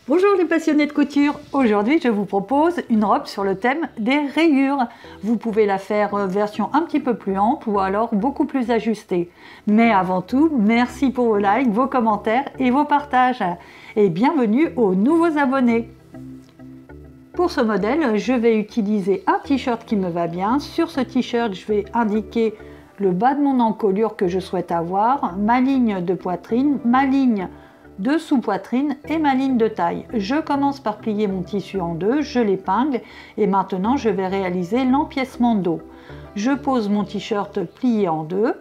Bonjour les passionnés de couture, aujourd'hui je vous propose une robe sur le thème des rayures. Vous pouvez la faire version un petit peu plus ample ou alors beaucoup plus ajustée. Mais avant tout, merci pour vos likes, vos commentaires et vos partages. Et bienvenue aux nouveaux abonnés. Pour ce modèle, je vais utiliser un t-shirt qui me va bien. Sur ce t-shirt, je vais indiquer le bas de mon encolure que je souhaite avoir, ma ligne de poitrine, ma ligne de sous-poitrine et ma ligne de taille. Je commence par plier mon tissu en deux, je l'épingle et maintenant je vais réaliser l'empiècement dos. Je pose mon t-shirt plié en deux.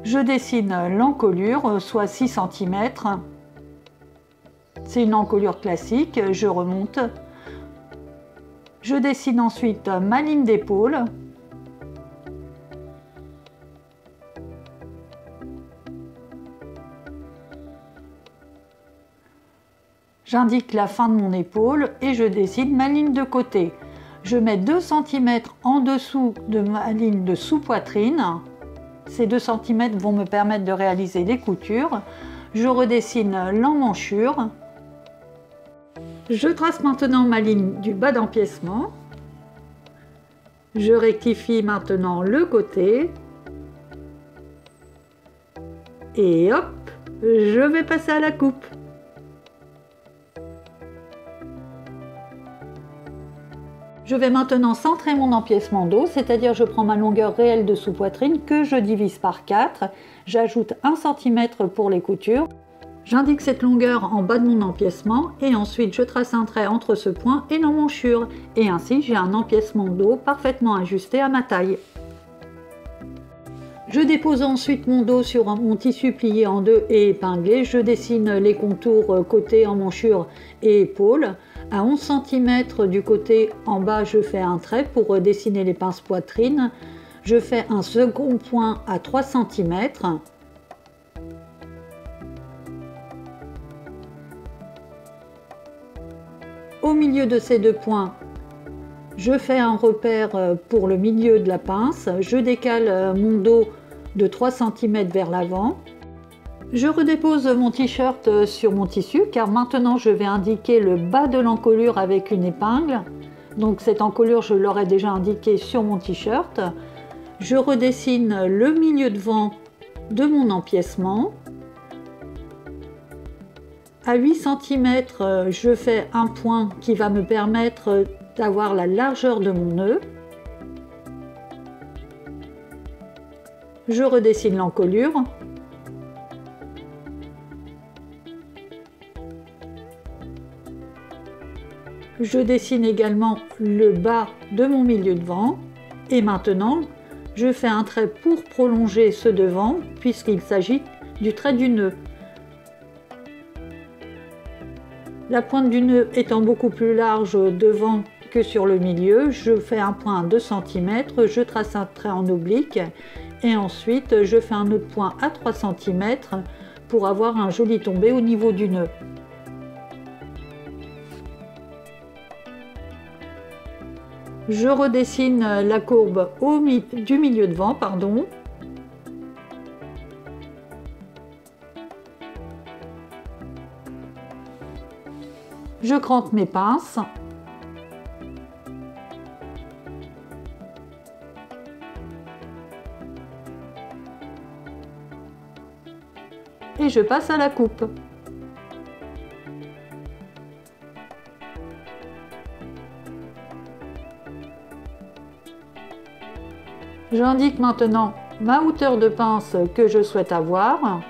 Je dessine l'encolure, soit 6 cm. C'est une encolure classique, je remonte. Je dessine ensuite ma ligne d'épaule. J'indique la fin de mon épaule et je dessine ma ligne de côté. Je mets 2 cm en dessous de ma ligne de sous-poitrine. Ces 2 cm vont me permettre de réaliser les coutures. Je redessine l'emmanchure. Je trace maintenant ma ligne du bas d'empiècement. Je rectifie maintenant le côté. Et hop, je vais passer à la coupe. Je vais maintenant centrer mon empiècement dos, c'est-à-dire je prends ma longueur réelle de sous-poitrine que je divise par 4. J'ajoute 1 cm pour les coutures. J'indique cette longueur en bas de mon empiècement et ensuite je trace un trait entre ce point et l'emmanchure. Et ainsi j'ai un empiècement dos parfaitement ajusté à ma taille. Je dépose ensuite mon dos sur mon tissu plié en deux et épinglé. Je dessine les contours côté, emmanchure et épaule. À 11 cm du côté en bas, je fais un trait pour dessiner les pinces poitrine. Je fais un second point à 3 cm. Au milieu de ces deux points, je fais un repère pour le milieu de la pince. Je décale mon dos de 3 cm vers l'avant. Je redépose mon t-shirt sur mon tissu car maintenant je vais indiquer le bas de l'encolure avec une épingle. Donc cette encolure, je l'aurais déjà indiqué sur mon t-shirt. Je redessine le milieu devant de mon empiècement. À 8 cm, je fais un point qui va me permettre d'avoir la largeur de mon nœud. Je redessine l'encolure. Je dessine également le bas de mon milieu devant. Et maintenant, je fais un trait pour prolonger ce devant puisqu'il s'agit du trait du nœud. La pointe du nœud étant beaucoup plus large devant que sur le milieu, je fais un point à 2 cm, je trace un trait en oblique et ensuite je fais un autre point à 3 cm pour avoir un joli tombé au niveau du nœud. Je redessine la courbe du milieu devant, pardon. Je cranque mes pinces. Et je passe à la coupe. J'indique maintenant ma hauteur de pince que je souhaite avoir.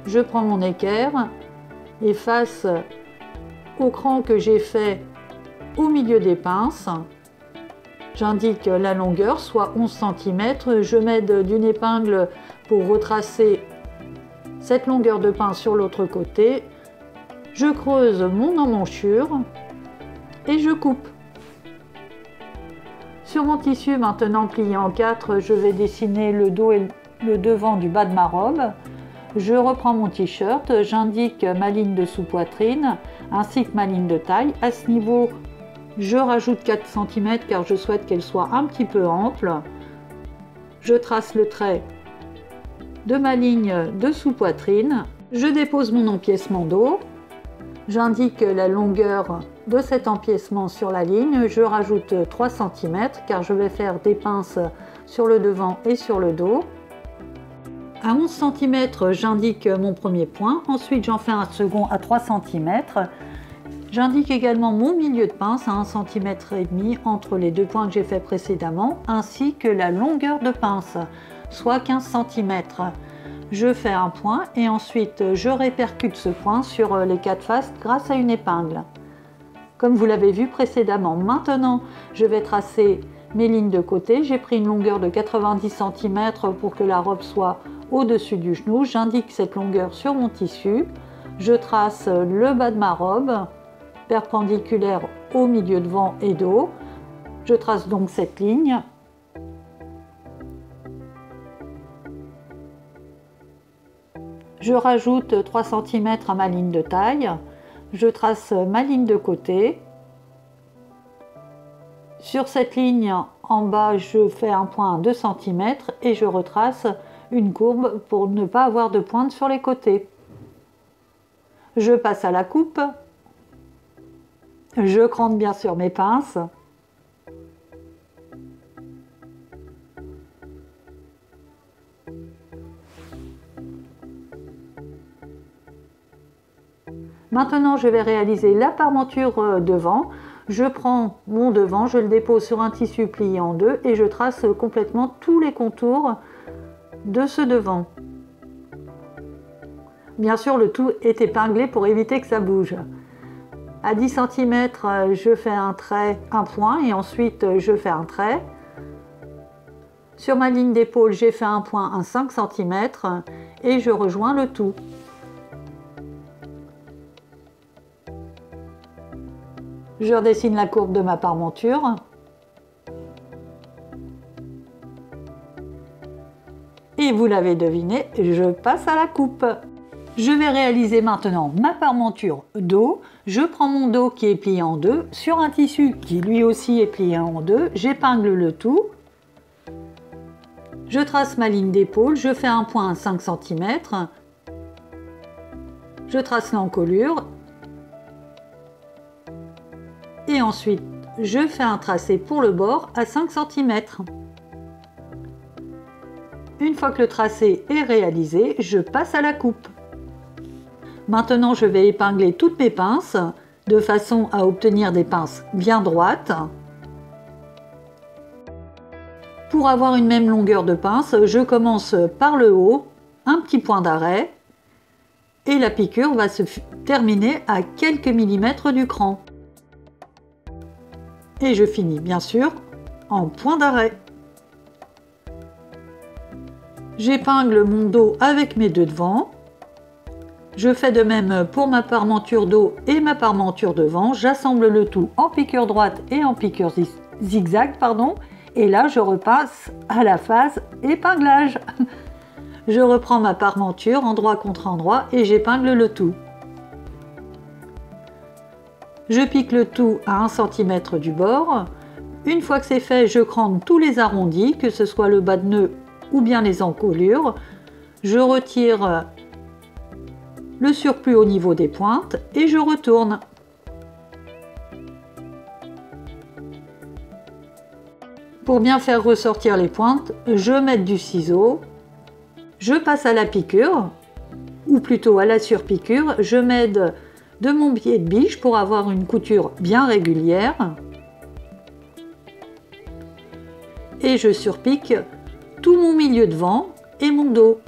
Je prends mon équerre et face au cran que j'ai fait au milieu des pinces, j'indique la longueur, soit 11 cm. Je m'aide d'une épingle pour retracer cette longueur de pince sur l'autre côté. Je creuse mon emmanchure et je coupe. Sur mon tissu maintenant plié en 4, je vais dessiner le dos et le devant du bas de ma robe. Je reprends mon t-shirt, j'indique ma ligne de sous-poitrine ainsi que ma ligne de taille. À ce niveau, je rajoute 4 cm car je souhaite qu'elle soit un petit peu ample. Je trace le trait de ma ligne de sous-poitrine Je dépose mon empiècement dos. J'indique la longueur de cet empiècement sur la ligne. Je rajoute 3 cm car je vais faire des pinces sur le devant et sur le dos. À 11 cm, j'indique mon premier point. Ensuite, j'en fais un second à 3 cm. J'indique également mon milieu de pince à 1,5 cm entre les deux points que j'ai fait précédemment, ainsi que la longueur de pince, soit 15 cm. Je fais un point et ensuite je répercute ce point sur les quatre faces grâce à une épingle. Comme vous l'avez vu précédemment, maintenant je vais tracer mes lignes de côté. J'ai pris une longueur de 90 cm pour que la robe soit au-dessus du genou. J'indique cette longueur sur mon tissu. Je trace le bas de ma robe, perpendiculaire au milieu devant et dos. Je trace donc cette ligne. Je rajoute 3 cm à ma ligne de taille. Je trace ma ligne de côté. Sur cette ligne en bas, je fais un point à 2 cm et je retrace une courbe pour ne pas avoir de pointe sur les côtés. Je passe à la coupe. Je crante bien sûr mes pinces. Maintenant, je vais réaliser la parmenture devant. Je prends mon devant, je le dépose sur un tissu plié en deux et je trace complètement tous les contours de ce devant. Bien sûr, le tout est épinglé pour éviter que ça bouge. À 10 cm, je fais un trait, un point et ensuite je fais un trait. Sur ma ligne d'épaule, j'ai fait un point à 5 cm et je rejoins le tout. Je redessine la courbe de ma parmenture. Et vous l'avez deviné, je passe à la coupe. Je vais réaliser maintenant ma parmenture dos. Je prends mon dos qui est plié en deux sur un tissu qui lui aussi est plié en deux. J'épingle le tout. Je trace ma ligne d'épaule. Je fais un point à 5 cm. Je trace l'encolure. Et ensuite, je fais un tracé pour le bord à 5 cm. Une fois que le tracé est réalisé, je passe à la coupe. Maintenant, je vais épingler toutes mes pinces de façon à obtenir des pinces bien droites. Pour avoir une même longueur de pince, je commence par le haut, un petit point d'arrêt, et la piqûre va se terminer à quelques millimètres du cran. Et je finis bien sûr en point d'arrêt. J'épingle mon dos avec mes deux devants. Je fais de même pour ma parmenture dos et ma parmenture devant. J'assemble le tout en piqûre droite et en piqûre zigzag, pardon. Et là, je repasse à la phase épinglage. Je reprends ma parmenture endroit contre endroit et j'épingle le tout. Je pique le tout à 1 cm du bord. Une fois que c'est fait, je crante tous les arrondis, que ce soit le bas de nœud ou bien les encolures. Je retire le surplus au niveau des pointes et je retourne. Pour bien faire ressortir les pointes, je mets du ciseau. Je passe à la piqûre, ou plutôt à la surpiqûre. Je m'aide de mon pied de biche pour avoir une couture bien régulière. Et je surpique tout mon milieu devant et mon dos.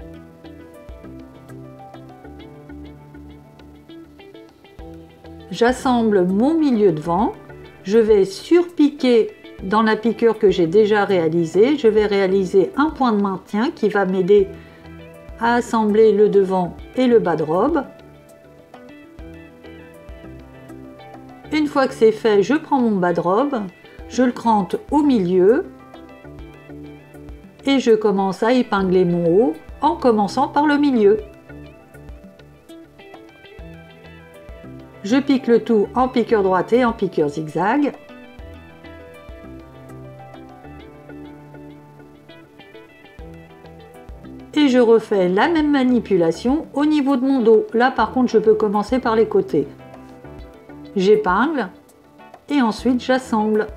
J'assemble mon milieu devant. Je vais surpiquer dans la piqûre que j'ai déjà réalisée. Je vais réaliser un point de maintien qui va m'aider à assembler le devant et le bas de robe. Une fois que c'est fait, je prends mon bas de robe, je le crante au milieu et je commence à épingler mon haut en commençant par le milieu. Je pique le tout en piqûre droite et en piqûre zigzag. Et je je refais la même manipulation au niveau de mon dos. Là par contre je peux commencer par les côtés. J'épingle et ensuite j'assemble.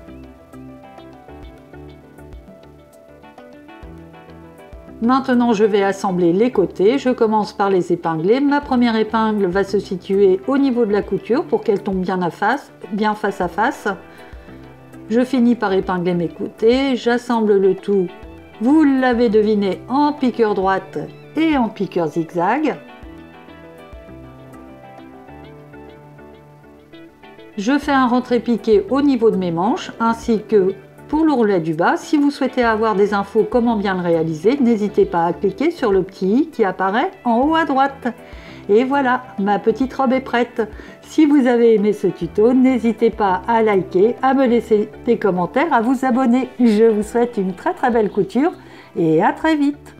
Maintenant je vais assembler les côtés, je commence par les épingler. Ma première épingle va se situer au niveau de la couture pour qu'elle tombe bien face à face. Je finis par épingler mes côtés, j'assemble le tout, vous l'avez deviné, en piqueur droite et en piqueur zigzag. Je fais un rentré piqué au niveau de mes manches ainsi que pour l'ourlet du bas. Si vous souhaitez avoir des infos comment bien le réaliser, n'hésitez pas à cliquer sur le petit i qui apparaît en haut à droite. Et voilà, ma petite robe est prête. Si vous avez aimé ce tuto, n'hésitez pas à liker, à me laisser des commentaires, à vous abonner. Je vous souhaite une très belle couture et à très vite.